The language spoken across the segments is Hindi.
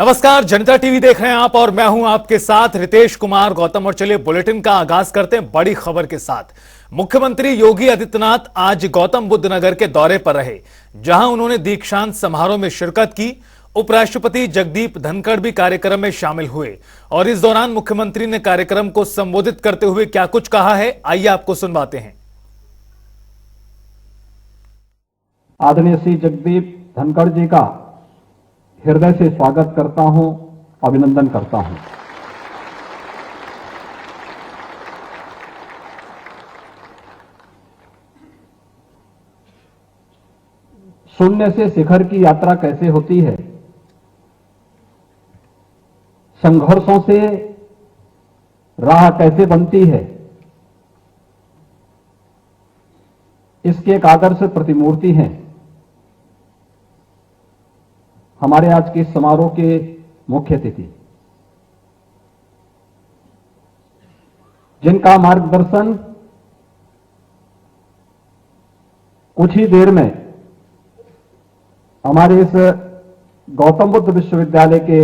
नमस्कार, जनता टीवी देख रहे हैं आप और मैं हूं आपके साथ रितेश कुमार गौतम। और चलिए बुलेटिन का आगाज करते हैं बड़ी खबर के साथ। मुख्यमंत्री योगी आदित्यनाथ आज गौतम बुद्ध नगर के दौरे पर रहे, जहां उन्होंने दीक्षांत समारोह में शिरकत की। उपराष्ट्रपति जगदीप धनखड़ भी कार्यक्रम में शामिल हुए और इस दौरान मुख्यमंत्री ने कार्यक्रम को संबोधित करते हुए क्या कुछ कहा है, आइए आपको सुनवाते हैं। आदरणीय श्री जगदीप धनखड़ जी का हृदय से स्वागत करता हूं, अभिनंदन करता हूं। शून्य से शिखर की यात्रा कैसे होती है, संघर्षों से राह कैसे बनती है, इसकी एक आदर्श प्रतिमूर्ति है हमारे आज के समारोह के मुख्य अतिथि, जिनका मार्गदर्शन कुछ ही देर में हमारे इस गौतम बुद्ध विश्वविद्यालय के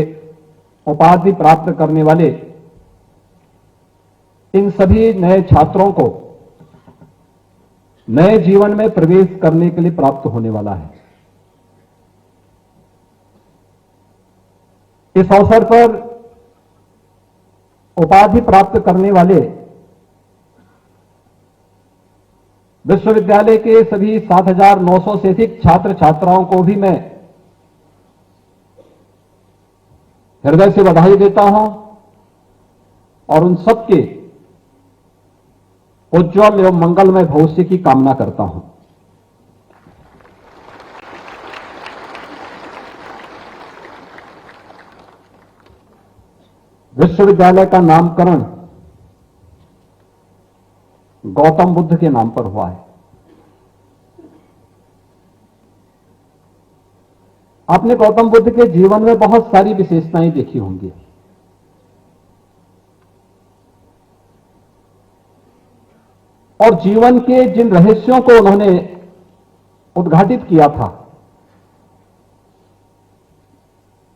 उपाधि प्राप्त करने वाले इन सभी नए छात्रों को नए जीवन में प्रवेश करने के लिए प्राप्त होने वाला है। इस अवसर पर उपाधि प्राप्त करने वाले विश्वविद्यालय के सभी 7,900 से अधिक छात्र छात्राओं को भी मैं हृदय से बधाई देता हूं और उन सबके उज्जवल एवं मंगलमय भविष्य की कामना करता हूं। विश्वविद्यालय का नामकरण गौतम बुद्ध के नाम पर हुआ है। आपने गौतम बुद्ध के जीवन में बहुत सारी विशेषताएं देखी होंगी। और जीवन के जिन रहस्यों को उन्होंने उद्घाटित किया था,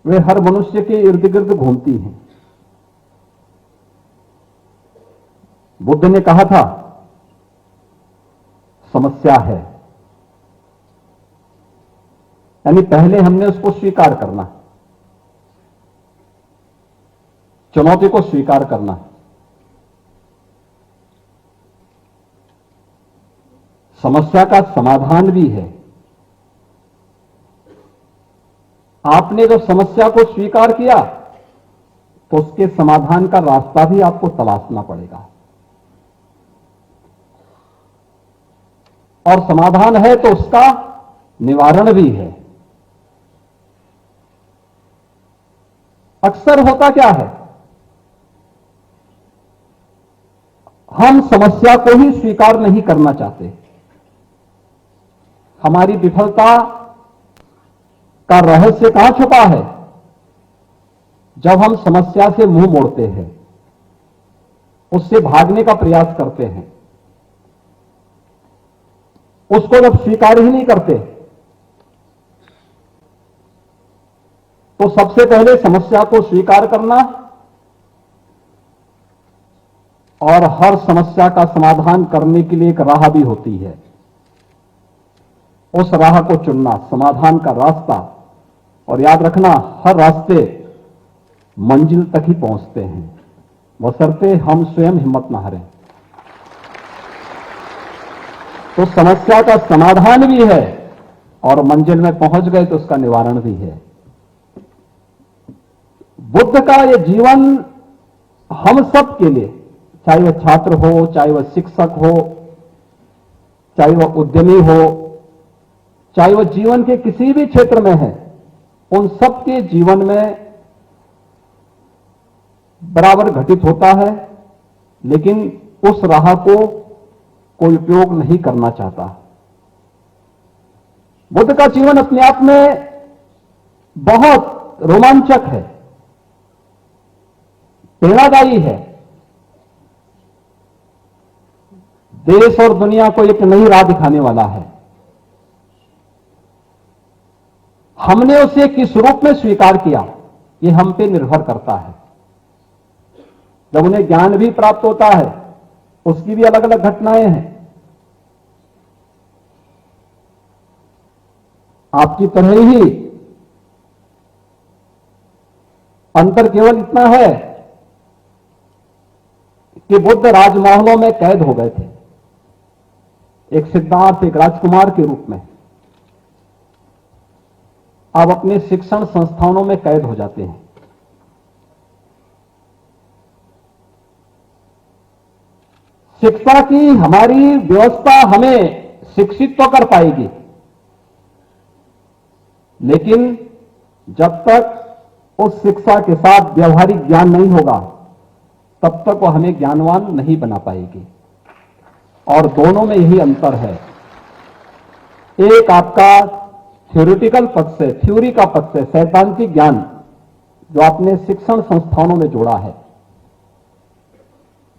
वे हर मनुष्य के इर्द गिर्द घूमती हैं। बुद्ध ने कहा था, समस्या है, यानी पहले हमने उसको स्वीकार करना, चुनौती को स्वीकार करना। समस्या का समाधान भी है। आपने जब समस्या को स्वीकार किया तो उसके समाधान का रास्ता भी आपको तलाशना पड़ेगा, और समाधान है तो उसका निवारण भी है। अक्सर होता क्या है, हम समस्या को ही स्वीकार नहीं करना चाहते। हमारी विफलता का रहस्य कहां छुपा है? जब हम समस्या से मुंह मोड़ते हैं, उससे भागने का प्रयास करते हैं, उसको जब स्वीकार ही नहीं करते, तो सबसे पहले समस्या को स्वीकार करना और हर समस्या का समाधान करने के लिए एक राह भी होती है। उस राह को चुनना, समाधान का रास्ता। और याद रखना, हर रास्ते मंजिल तक ही पहुंचते हैं, बशर्ते हम स्वयं हिम्मत न हारें। तो समस्या का समाधान भी है और मंजिल में पहुंच गए तो उसका निवारण भी है। बुद्ध का यह जीवन हम सब के लिए, चाहे वह छात्र हो, चाहे वह शिक्षक हो, चाहे वह उद्यमी हो, चाहे वह जीवन के किसी भी क्षेत्र में है, उन सबके जीवन में बराबर घटित होता है। लेकिन उस राह को कोई उपयोग नहीं करना चाहता। बुद्ध का जीवन अपने आप में बहुत रोमांचक है, प्रेरणादायी है। देश और दुनिया को एक नई राह दिखाने वाला है। हमने उसे किस रूप में स्वीकार किया, ये हम पे निर्भर करता है। जब उन्हें ज्ञान भी प्राप्त होता है, उसकी भी अलग अलग घटनाएं हैं। आपकी तरह ही अंतर केवल इतना है कि बुद्ध राजमहलों में कैद हो गए थे, एक सिद्धार्थ, एक राजकुमार के रूप में। अब अपने शिक्षण संस्थानों में कैद हो जाते हैं। शिक्षा की हमारी व्यवस्था हमें शिक्षित तो कर पाएगी, लेकिन जब तक उस शिक्षा के साथ व्यवहारिक ज्ञान नहीं होगा, तब तक वो हमें ज्ञानवान नहीं बना पाएगी। और दोनों में यही अंतर है। एक आपका थ्योरेटिकल पक्ष से, थ्योरी का पक्ष से, सैद्धांतिक ज्ञान जो आपने शिक्षण संस्थानों में जोड़ा है,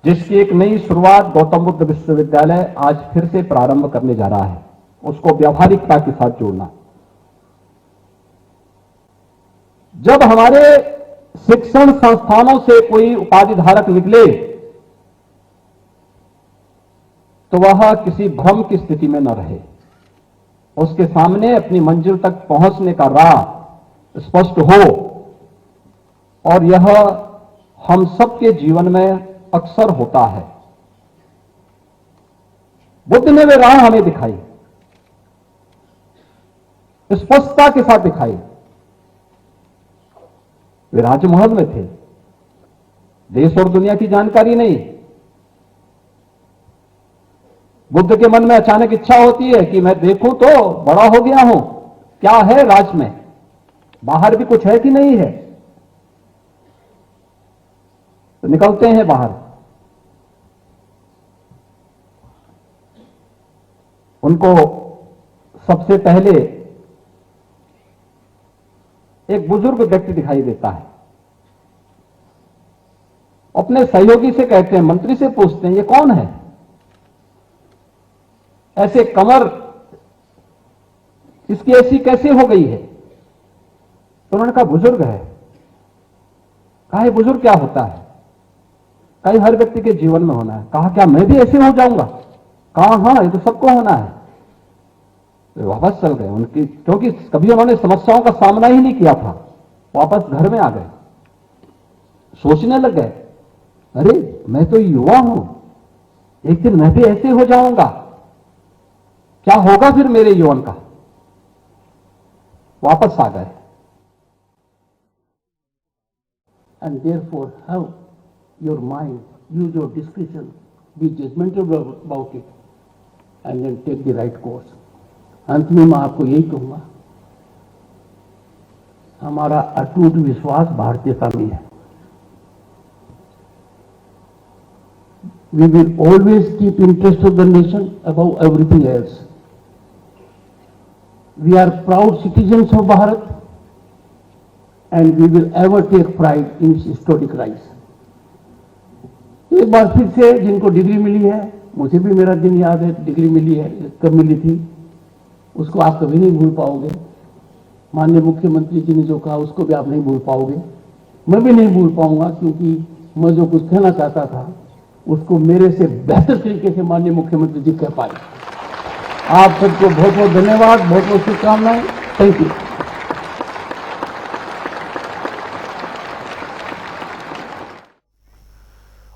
जिसकी एक नई शुरुआत गौतम बुद्ध विश्वविद्यालय आज फिर से प्रारंभ करने जा रहा है, उसको व्यवहारिकता के साथ जोड़ना। जब हमारे शिक्षण संस्थानों से कोई उपाधि धारक निकले तो वह किसी भ्रम की स्थिति में न रहे, उसके सामने अपनी मंजिल तक पहुंचने का राह स्पष्ट हो। और यह हम सबके जीवन में अक्सर होता है। बुद्ध ने वे राह हमें दिखाई, स्पष्टता के साथ दिखाई। वे राजमहल में थे, देश और दुनिया की जानकारी नहीं। बुद्ध के मन में अचानक इच्छा होती है कि मैं देखूं तो बड़ा हो गया हूं, क्या है राज में, बाहर भी कुछ है कि नहीं है। तो निकलते हैं बाहर। उनको सबसे पहले एक बुजुर्ग व्यक्ति दिखाई देता है। अपने सहयोगी से कहते हैं, मंत्री से पूछते हैं, ये कौन है, ऐसे कमर इसकी ऐसी कैसे हो गई है। तो उन्होंने कहा बुजुर्ग है। कहा बुजुर्ग क्या होता है। कहा हर व्यक्ति के जीवन में होना है। कहा क्या मैं भी ऐसे हो जाऊंगा। कहा हाँ, ये तो सबको होना है। तो वापस चल गए उनकी, क्योंकि कभी उन्होंने समस्याओं का सामना ही नहीं किया था। वापस घर में आ गए, सोचने लग गए, अरे मैं तो युवा हूं, एक दिन मैं भी ऐसे हो जाऊंगा, क्या होगा फिर मेरे यौवन का। वापस आ गए। And therefore have your mind, use your discretion, be judgmental about it, and then take the right course. अंत में मैं आपको यही कहूंगा, हमारा अटूट विश्वास भारतीयता में है। We will always keep interest of the nation above everything else. We are proud citizens of Bharat, and we will ever take pride in its historic rise. एक बार फिर से जिनको डिग्री मिली है, मुझे भी मेरा दिन याद है, डिग्री मिली है, कब मिली थी उसको आप कभी नहीं भूल पाओगे। माननीय मुख्यमंत्री जी ने जो कहा उसको भी आप नहीं भूल पाओगे, मैं भी नहीं भूल पाऊंगा, क्योंकि मैं जो कुछ कहना चाहता था उसको मेरे से बेहतर तरीके से माननीय मुख्यमंत्री जी कह पाए। आप सबको बहुत बहुत धन्यवाद, बहुत बहुत शुभकामनाएं। Thank you.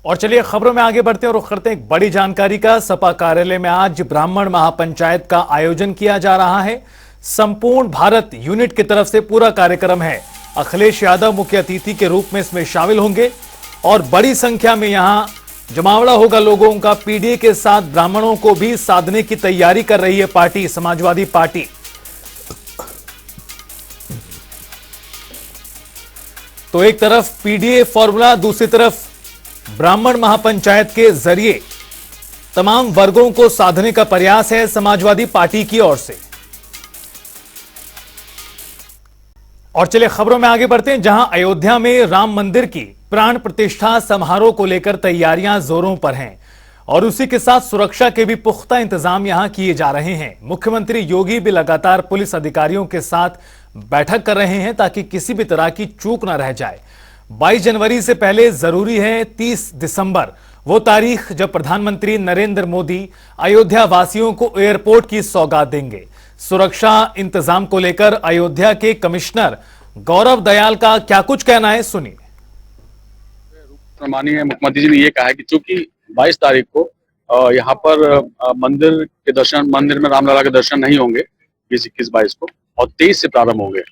और चलिए खबरों में आगे बढ़ते हैं और रुख करते हैं एक बड़ी जानकारी का। सपा कार्यालय में आज ब्राह्मण महापंचायत का आयोजन किया जा रहा है। संपूर्ण भारत यूनिट की तरफ से पूरा कार्यक्रम है। अखिलेश यादव मुख्य अतिथि के रूप में इसमें शामिल होंगे और बड़ी संख्या में यहां जमावड़ा होगा लोगों का। पीडीए के साथ ब्राह्मणों को भी साधने की तैयारी कर रही है पार्टी, समाजवादी पार्टी। तो एक तरफ पीडीए फॉर्मूला, दूसरी तरफ ब्राह्मण महापंचायत के जरिए तमाम वर्गों को साधने का प्रयास है समाजवादी पार्टी की ओर से। और चलिए खबरों में आगे बढ़ते हैं, जहां अयोध्या में राम मंदिर की प्राण प्रतिष्ठा समारोह को लेकर तैयारियां जोरों पर हैं और उसी के साथ सुरक्षा के भी पुख्ता इंतजाम यहां किए जा रहे हैं। मुख्यमंत्री योगी भी लगातार पुलिस अधिकारियों के साथ बैठक कर रहे हैं ताकि किसी भी तरह की चूक ना रह जाए। 22 जनवरी से पहले जरूरी है 30 दिसंबर, वो तारीख जब प्रधानमंत्री नरेंद्र मोदी अयोध्या वासियों को एयरपोर्ट की सौगात देंगे। सुरक्षा इंतजाम को लेकर अयोध्या के कमिश्नर गौरव दयाल का क्या कुछ कहना है, सुनिए। माननीय मुख्यमंत्री जी ने ये कहा है कि चूंकि 22 तारीख को यहाँ पर मंदिर में रामलला के दर्शन नहीं होंगे 20, 21, 22 को, और 23 से प्रारंभ होंगे।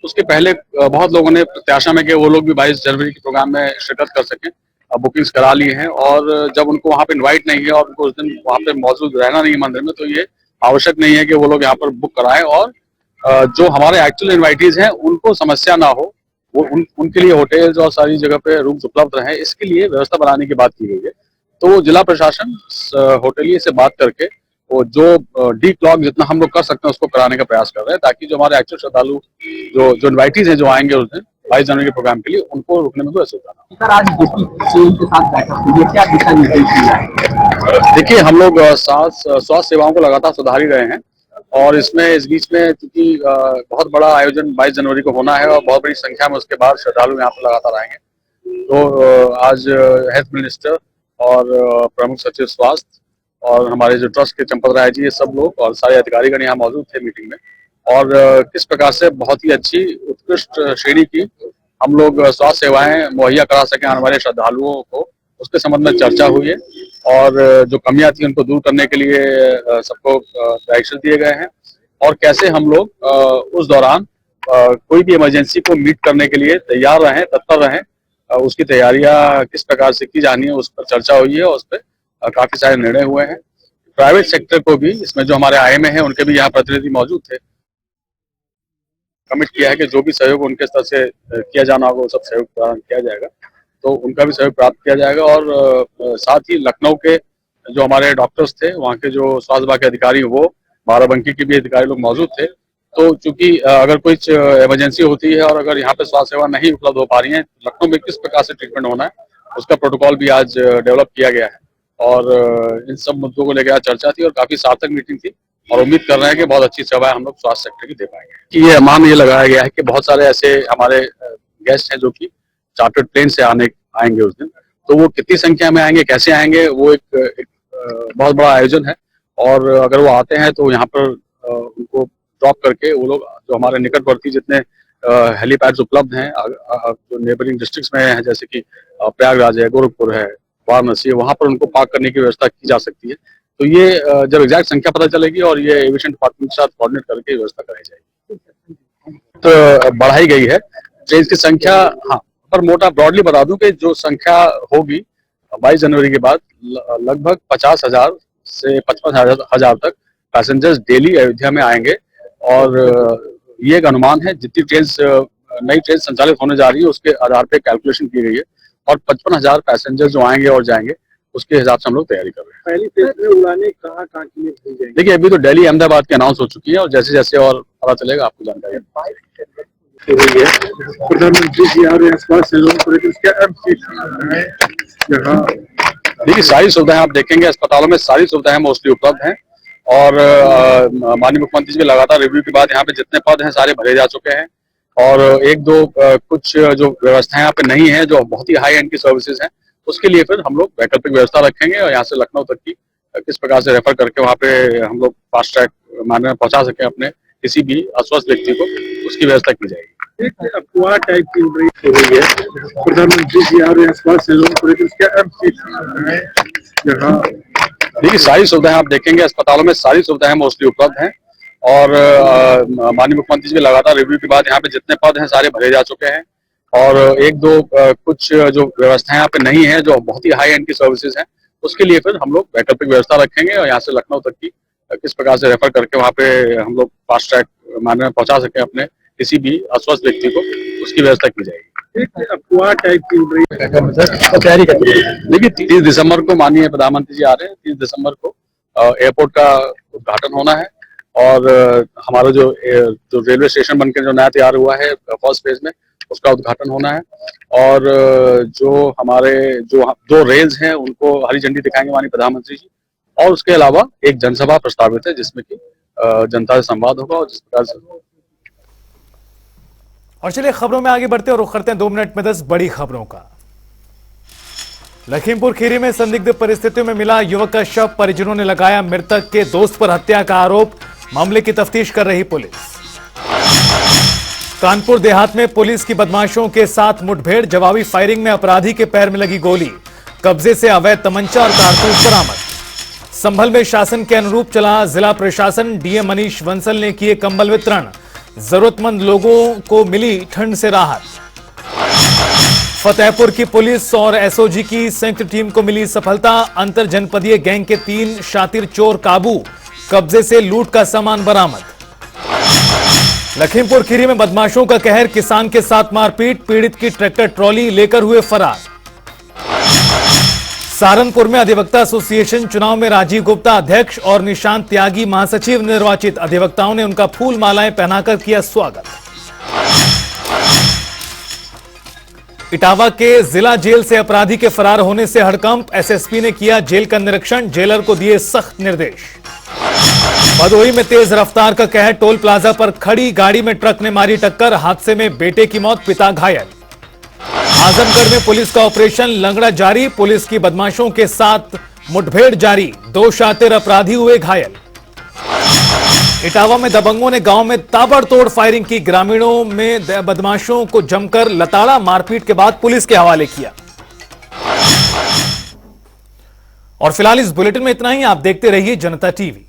उसके पहले बहुत लोगों ने प्रत्याशा में कि वो लोग भी 22 जनवरी के प्रोग्राम में शिरकत कर सकें, बुकिंग्स करा ली हैं। और जब उनको वहाँ पे इनवाइट नहीं है और उनको उस दिन वहाँ पे मौजूद रहना नहीं है मंदिर में, तो ये आवश्यक नहीं है कि वो लोग यहाँ पर बुक कराएं। और जो हमारे एक्चुअल इन्वाइटीज हैं उनको समस्या ना हो, वो उनके लिए होटल्स और सारी जगह पे रूम्स उपलब्ध रहे, इसके लिए व्यवस्था बनाने की बात की गई है। तो जिला प्रशासन होटलिये से बात करके वो जो डी क्लॉक जितना हम लोग कर सकते हैं उसको कराने का प्रयास कर रहे हैं, ताकि जो हमारे एक्चुअल श्रद्धालु जो इन्वाइटीज हैं जो आएंगे उस दिन 22 जनवरी के प्रोग्राम के लिए, उनको रुकने में कोई असुविधा ना हो। सर, आज DPCM के साथ बैठक हुई है, क्या दिशा निर्देश दिया है? देखिए, हम लोग स्वास्थ्य सेवाओं को लगातार सुधार ही रहे हैं, और इसमें इस बीच में क्योंकि बहुत बड़ा आयोजन 22 जनवरी को होना है और बहुत बड़ी संख्या में उसके बाद श्रद्धालु यहाँ पर लगातार आएंगे, तो आज हेल्थ मिनिस्टर और प्रमुख सचिव स्वास्थ्य और हमारे जो ट्रस्ट के चंपत राय जी, ये सब लोग और सारे अधिकारीगण यहाँ मौजूद थे मीटिंग में। और किस प्रकार से बहुत ही अच्छी उत्कृष्ट श्रेणी की हम लोग स्वास्थ्य सेवाएं मुहैया करा सकें आने वाले श्रद्धालुओं को, उसके संबंध में चर्चा हुई है। और जो कमियां थी उनको दूर करने के लिए सबको डायरेक्शन दिए गए हैं, और कैसे हम लोग उस दौरान कोई भी इमरजेंसी को मीट करने के लिए तैयार रहें, तत्पर रहें, उसकी तैयारियां किस प्रकार से की जानी है उस पर चर्चा हुई है, और उस पर काफी सारे निर्णय हुए हैं। प्राइवेट सेक्टर को भी, इसमें जो हमारे IMA हैं उनके भी यहाँ प्रतिनिधि मौजूद थे, कमिट किया है कि जो भी सहयोग उनके स्तर से किया जाना होगा वो सब सहयोग प्रदान किया जाएगा, तो उनका भी सहयोग प्राप्त किया जाएगा। और साथ ही लखनऊ के जो हमारे डॉक्टर्स थे, वहाँ के जो स्वास्थ्य विभाग के अधिकारी, वो बाराबंकी के भी अधिकारी लोग मौजूद थे। तो चूंकि अगर कोई इमरजेंसी होती है और अगर यहाँ पे स्वास्थ्य सेवा नहीं उपलब्ध हो पा रही है, लखनऊ में किस प्रकार से ट्रीटमेंट होना है उसका प्रोटोकॉल भी आज डेवलप किया गया है। और इन सब मुद्दों को लेकर चर्चा थी और काफी सार्थक मीटिंग थी, और उम्मीद कर रहे हैं कि बहुत अच्छी सेवाएं हम लोग स्वास्थ्य सेक्टर की दे पाएंगे। कि ये मान ये लगाया गया है कि बहुत सारे ऐसे हमारे गेस्ट हैं जो कि चार्टर्ड प्लेन से आएंगे उस दिन, तो वो कितनी संख्या में आएंगे, कैसे आएंगे, वो एक बहुत बड़ा आयोजन है। और अगर वो आते हैं तो यहाँ पर उनको ड्रॉप करके वो लोग जो हमारे निकटवर्ती जितने हेलीपैड्स उपलब्ध हैं जो नेबरिंग डिस्ट्रिक्ट्स में है, जैसे कि प्रयागराज है, गोरखपुर है, वाराणसी है, वहां पर उनको पार्क करने की व्यवस्था की जा सकती है। तो ये जब एग्जैक्ट संख्या पता चलेगी और ये एविएशन डिपार्टमेंट के साथ कोऑर्डिनेट करके व्यवस्था कराई जाएगी। तो बढ़ाई गई है ट्रेन की संख्या। हाँ, पर मोटा ब्रॉडली बता दूं कि जो संख्या होगी 22 जनवरी के बाद लगभग 50,000 से 55,000 तक पैसेंजर्स डेली अयोध्या में आएंगे। और ये एक अनुमान है, जितनी नई ट्रेन संचालित होने जा रही है उसके आधार पे कैलकुलेशन की गई है, और 55,000 पैसेंजर जो आएंगे और जाएंगे उसके हिसाब से हम लोग तैयारी कर रहे हैं। पहली फेज में उड़ाने कहाँ के लिए भेजी जाएंगी? देखिए, अभी तो दिल्ली अहमदाबाद की अनाउंस हो चुकी है, और जैसे जैसे और पता चलेगा आपको जानकारी हुई है। प्रधानमंत्री जी आ रहे हैं, स्वास्थ्य देखिए, सारी सुविधाएं आप देखेंगे, अस्पतालों में सारी सुविधाएं मोस्टली उपलब्ध हैं। और माननीय मुख्यमंत्री जी के लगातार रिव्यू के बाद यहाँ पे जितने पद हैं सारे भरे जा चुके हैं, और एक दो कुछ जो व्यवस्थाएं यहाँ पे नहीं है जो बहुत ही हाई एंड की सर्विसेज हैं, उसके लिए फिर हम लोग वैकल्पिक व्यवस्था रखेंगे, और यहाँ से लखनऊ तक की किस प्रकार से रेफर करके वहाँ पे हम लोग फास्ट ट्रैक मार्ग में पहुंचा सके अपने किसी भी अस्वस्थ व्यक्ति को, उसकी व्यवस्था की जाएगी। एक अफवाह टाइप की उड़ रही है, प्रधानमंत्री जी आ रहे हैं, स्वास्थ्य देखिए, सारी सुविधाएं आप देखेंगे, अस्पतालों में सारी सुविधाएं मोस्टली उपलब्ध हैं। और माननीय मुख्यमंत्री जी के लगातार रिव्यू के बाद यहाँ पे जितने पद हैं सारे भरे जा चुके हैं, और एक दो कुछ जो व्यवस्थाएं यहाँ पे नहीं है जो बहुत ही हाई एंड की सर्विसेज हैं, उसके लिए फिर हम लोग वैकल्पिक व्यवस्था रखेंगे, और यहाँ से लखनऊ तक की किस प्रकार से रेफर करके वहाँ पे हम लोग फास्ट ट्रैक मार्ग में पहुंचा सके अपने किसी भी अस्वस्थ व्यक्ति को, उसकी व्यवस्था की जाएगी। एक अफवाह टाइप की उड़ रही है, तैयारी करते हैं। देखिए, 30 दिसंबर को माननीय प्रधानमंत्री जी आ रहे हैं। 30 दिसंबर को एयरपोर्ट का उद्घाटन होना है, और हमारा जो रेलवे स्टेशन बनकर जो नया तैयार हुआ है फर्स्ट फेज में, उसका उद्घाटन होना है। और जो हमारे जो रेल्स हैं उनको हरी झंडी दिखाएंगे माननीय प्रधानमंत्री जी, और उसके अलावा एक जनसभा प्रस्तावित है जिसमें कि जनता से संवाद होगा, और जिस प्रकार से और चलिए खबरों में आगे बढ़ते हैं और रुख करते हैं 2 मिनट में 10 बड़ी खबरों का। लखीमपुर खीरी में संदिग्ध परिस्थितियों में मिला युवक का शव, परिजनों ने लगाया मृतक के दोस्त पर हत्या का आरोप, मामले की तफ्तीश कर रही पुलिस। कानपुर देहात में पुलिस की बदमाशों के साथ मुठभेड़, जवाबी फायरिंग में अपराधी के पैर में लगी गोली, कब्जे से अवैध तमंचा और कारतूस बरामद। संभल में शासन के अनुरूप चला जिला प्रशासन, डीएम मनीष बंसल ने किए कंबल वितरण, जरूरतमंद लोगों को मिली ठंड से राहत। फतेहपुर की पुलिस और एसओजी की संयुक्त टीम को मिली सफलता, अंतर जनपदीय गैंग के 3 शातिर चोर काबू, कब्जे से लूट का सामान बरामद। लखीमपुर खीरी में बदमाशों का कहर, किसान के साथ मारपीट, पीड़ित की ट्रैक्टर ट्रॉली लेकर हुए फरार। सहारनपुर में अधिवक्ता एसोसिएशन चुनाव में राजीव गुप्ता अध्यक्ष और निशांत त्यागी महासचिव निर्वाचित, अधिवक्ताओं ने उनका फूल मालाएं पहनाकर किया स्वागत। इटावा के जिला जेल से अपराधी के फरार होने से हड़कंप, एसएसपी ने किया जेल का निरीक्षण, जेलर को दिए सख्त निर्देश। भदोही में तेज रफ्तार का कहर, टोल प्लाजा पर खड़ी गाड़ी में ट्रक ने मारी टक्कर, हादसे में बेटे की मौत, पिता घायल। आजमगढ़ में पुलिस का ऑपरेशन लंगड़ा जारी, पुलिस की बदमाशों के साथ मुठभेड़ जारी, 2 शातिर अपराधी हुए घायल। इटावा में दबंगों ने गांव में ताबड़तोड़ फायरिंग की, ग्रामीणों में बदमाशों को जमकर लताड़ा, मारपीट के बाद पुलिस के हवाले किया। और फिलहाल इस बुलेटिन में इतना ही। आप देखते रहिए जनता टीवी।